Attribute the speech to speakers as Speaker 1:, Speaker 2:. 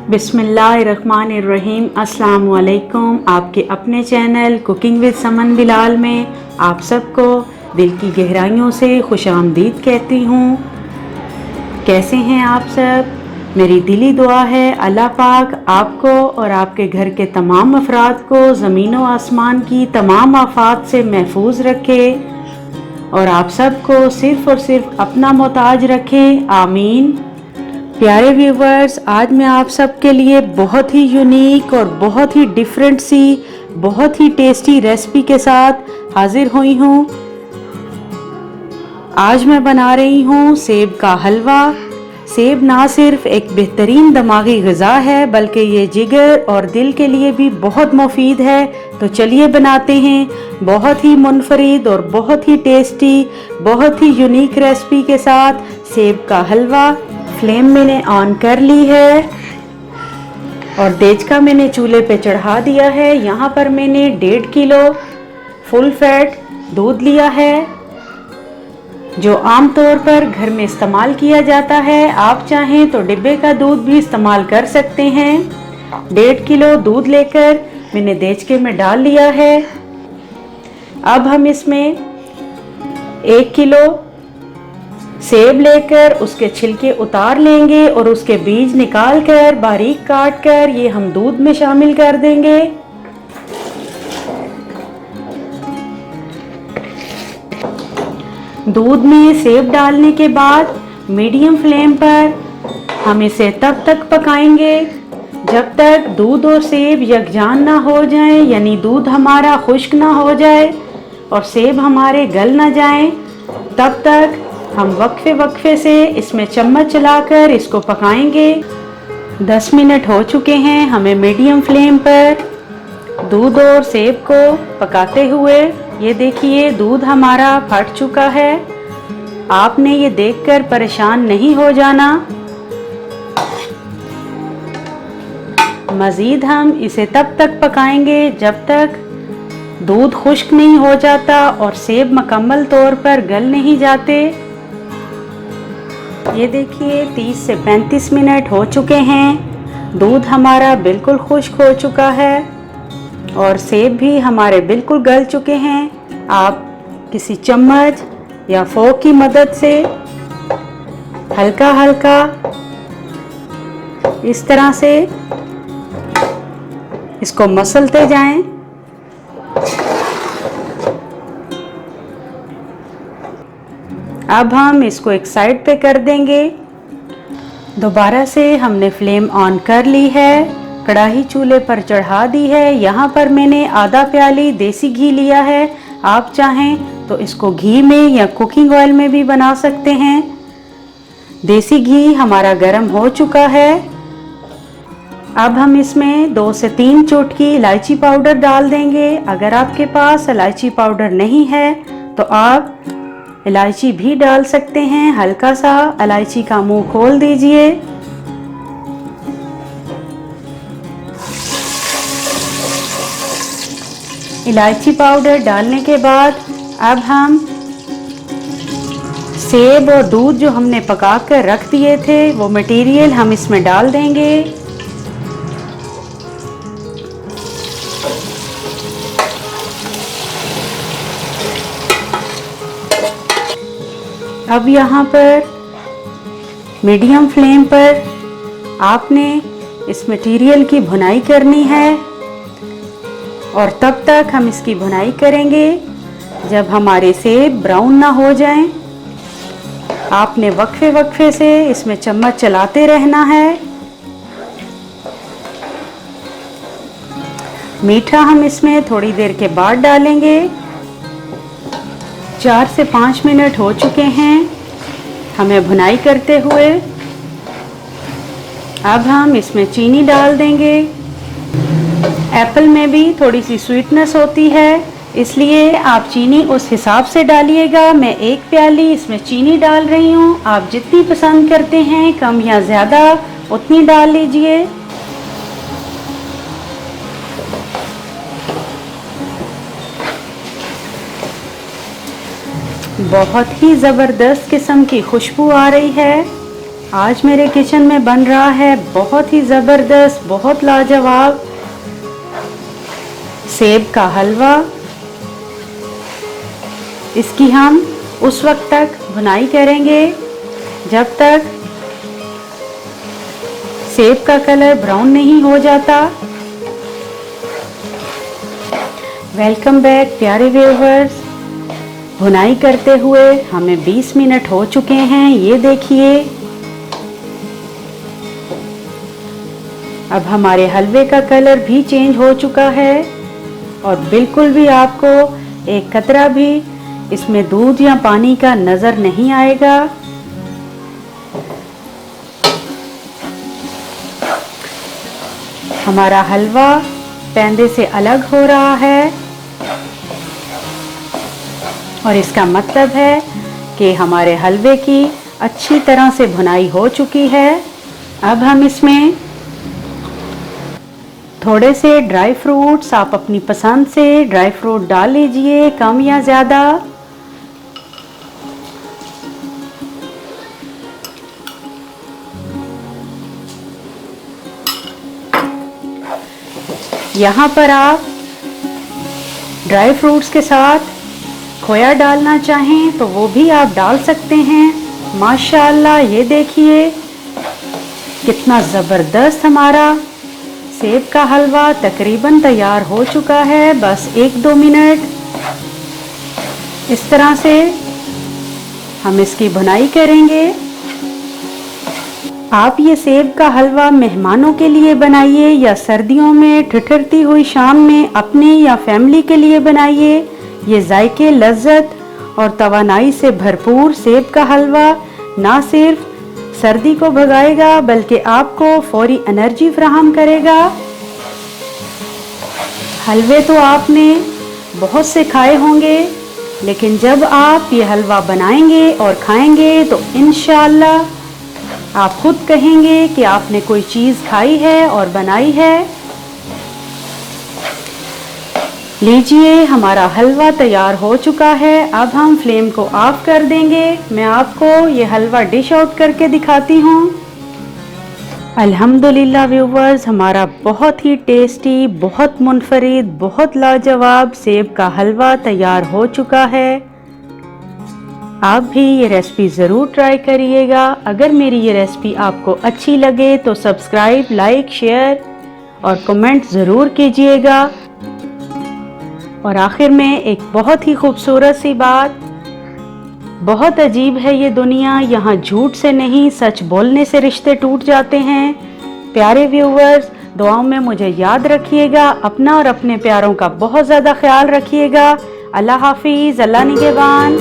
Speaker 1: बिस्मिल्लाहिर्रहमानिर्रहीम। अस्सलाम वालेकुम। आपके अपने channel cooking with someone Bilal में आप सबको दिल की गहराइयों से खुशामदीद कहती हूँ। कैसे हैं आप सब? मेरी दिली दुआ है अल्लाह पाक आपको और आपके घर के तमाम अफराद को ज़मीन व आसमान की तमाम आफात से महफूज रखे और आप सबको सिर्फ़ और सिर्फ अपना मोहताज रखे। आमीन। प्यारे व्यूवर्स, आज मैं आप सबके लिए बहुत ही यूनिक और बहुत ही डिफरेंट सी बहुत ही टेस्टी रेसिपी के साथ हाजिर हुई हूँ। आज मैं बना रही हूँ सेब का हलवा। सेब ना सिर्फ एक बेहतरीन दिमागी ग़िज़ा है बल्कि ये जिगर और दिल के लिए भी बहुत मुफीद है। तो चलिए बनाते हैं बहुत ही मुनफरिद और बहुत ही टेस्टी बहुत ही यूनिक रेसिपी के साथ सेब का हलवा। फ्लेम मैंने ऑन कर ली है और देचका मैंने चूल्हे पे चढ़ा दिया है। यहाँ पर मैंने 1.5 किलो फुल फैट दूध लिया है जो आमतौर पर घर में इस्तेमाल किया जाता है। आप चाहें तो डिब्बे का दूध भी इस्तेमाल कर सकते हैं। 1.5 किलो दूध लेकर मैंने देचके में डाल लिया है। अब हम इसमें 1 किलो सेब लेकर उसके छिलके उतार लेंगे और उसके बीज निकाल कर बारीक काट कर ये हम दूध में शामिल कर देंगे। दूध में सेब डालने के बाद मीडियम फ्लेम पर हम इसे तब तक पकाएंगे जब तक दूध और सेब यकजान ना हो जाए, यानी दूध हमारा खुश्क ना हो जाए और सेब हमारे गल ना जाएं। तब तक हम वक्फे से इसमें चम्मच चलाकर इसको पकाएंगे। 10 मिनट हो चुके हैं हमें मीडियम फ्लेम पर दूध और सेब को पकाते हुए। ये देखिए दूध हमारा फट चुका है। आपने ये देखकर परेशान नहीं हो जाना। मज़ीद हम इसे तब तक पकाएंगे जब तक दूध खुश्क नहीं हो जाता और सेब मुकम्मल तौर पर गल नहीं जाते। ये देखिए 30 से 35 मिनट हो चुके हैं। दूध हमारा बिल्कुल खुश्क हो चुका है और सेब भी हमारे बिल्कुल गल चुके हैं। आप किसी चम्मच या फोक की मदद से हल्का हल्का इस तरह से इसको मसलते जाएं। अब हम इसको एक साइड पे कर देंगे। दोबारा से हमने फ्लेम ऑन कर ली है, कढ़ाई चूल्हे पर चढ़ा दी है। यहाँ पर मैंने आधा प्याली देसी घी लिया है। आप चाहें तो इसको घी में या कुकिंग ऑयल में भी बना सकते हैं। देसी घी हमारा गर्म हो चुका है। अब हम इसमें 2 से 3 चुटकी इलायची पाउडर डाल देंगे। अगर आपके पास इलायची पाउडर नहीं है तो आप इलायची भी डाल सकते हैं। हल्का सा इलायची का मुंह खोल दीजिए। इलायची पाउडर डालने के बाद अब हम सेब और दूध जो हमने पका कर रख दिए थे वो मटेरियल हम इसमें डाल देंगे। अब यहाँ पर मीडियम फ्लेम पर आपने इस मटेरियल की भुनाई करनी है और तब तक हम इसकी भुनाई करेंगे जब हमारे सेब ब्राउन ना हो जाएं। आपने वक्फे से इसमें चम्मच चलाते रहना है। मीठा हम इसमें थोड़ी देर के बाद डालेंगे। 4 से 5 मिनट हो चुके हैं हमें भुनाई करते हुए। अब हम इसमें चीनी डाल देंगे। एप्पल में भी थोड़ी सी स्वीटनेस होती है, इसलिए आप चीनी उस हिसाब से डालिएगा। मैं 1 प्याली इसमें चीनी डाल रही हूँ। आप जितनी पसंद करते हैं कम या ज़्यादा उतनी डाल लीजिए। बहुत ही ज़बरदस्त किस्म की खुशबू आ रही है। आज मेरे किचन में बन रहा है बहुत ही ज़बरदस्त, बहुत लाजवाब सेब का हलवा। इसकी हम उस वक्त तक भुनाई करेंगे जब तक सेब का कलर ब्राउन नहीं हो जाता। वेलकम बैक प्यारे व्यूअर्स। भुनाई करते हुए हमें 20 मिनट हो चुके हैं। ये देखिए अब हमारे हलवे का कलर भी चेंज हो चुका है और बिल्कुल भी आपको एक कतरा भी इसमें दूध या पानी का नज़र नहीं आएगा। हमारा हलवा पैंदे से अलग हो रहा है और इसका मतलब है कि हमारे हलवे की अच्छी तरह से भुनाई हो चुकी है। अब हम इसमें थोड़े से ड्राई फ्रूट्स, आप अपनी पसंद से ड्राई फ्रूट डाल लीजिए, कम या ज़्यादा। यहाँ पर आप ड्राई फ्रूट्स के साथ खोया डालना चाहें तो वो भी आप डाल सकते हैं। माशाअल्लाह, ये देखिए कितना ज़बरदस्त हमारा सेब का हलवा तकरीबन तैयार हो चुका है। बस 1-2 मिनट इस तरह से हम इसकी भुनाई करेंगे। आप ये सेब का हलवा मेहमानों के लिए बनाइए या सर्दियों में ठिठुरती हुई शाम में अपने या फैमिली के लिए बनाइए। ये जायके, लज्जत और तवानाई से भरपूर सेब का हलवा ना सिर्फ सर्दी को भगाएगा बल्कि आपको फौरी एनर्जी फराहम करेगा। हलवे तो आपने बहुत से खाए होंगे, लेकिन जब आप ये हलवा बनाएंगे और खाएंगे तो इंशाअल्लाह आप खुद कहेंगे कि आपने कोई चीज़ खाई है और बनाई है। लीजिए, हमारा हलवा तैयार हो चुका है। अब हम फ्लेम को ऑफ कर देंगे। मैं आपको ये हलवा डिश आउट करके दिखाती हूँ। अल्हम्दुलिल्लाह व्यूवर्स, हमारा बहुत ही टेस्टी, बहुत मुनफरिद, बहुत लाजवाब सेब का हलवा तैयार हो चुका है। आप भी ये रेसिपी ज़रूर ट्राई करिएगा। अगर मेरी ये रेसिपी आपको अच्छी लगे तो सब्सक्राइब, लाइक, शेयर और कमेंट ज़रूर कीजिएगा। और आखिर में एक बहुत ही खूबसूरत सी बात, बहुत अजीब है ये दुनिया, यहाँ झूठ से नहीं सच बोलने से रिश्ते टूट जाते हैं। प्यारे व्यूवर्स, दुआओं में मुझे याद रखिएगा। अपना और अपने प्यारों का बहुत ज़्यादा ख्याल रखिएगा। अल्लाह हाफिज़, अल्लाह निगहबान।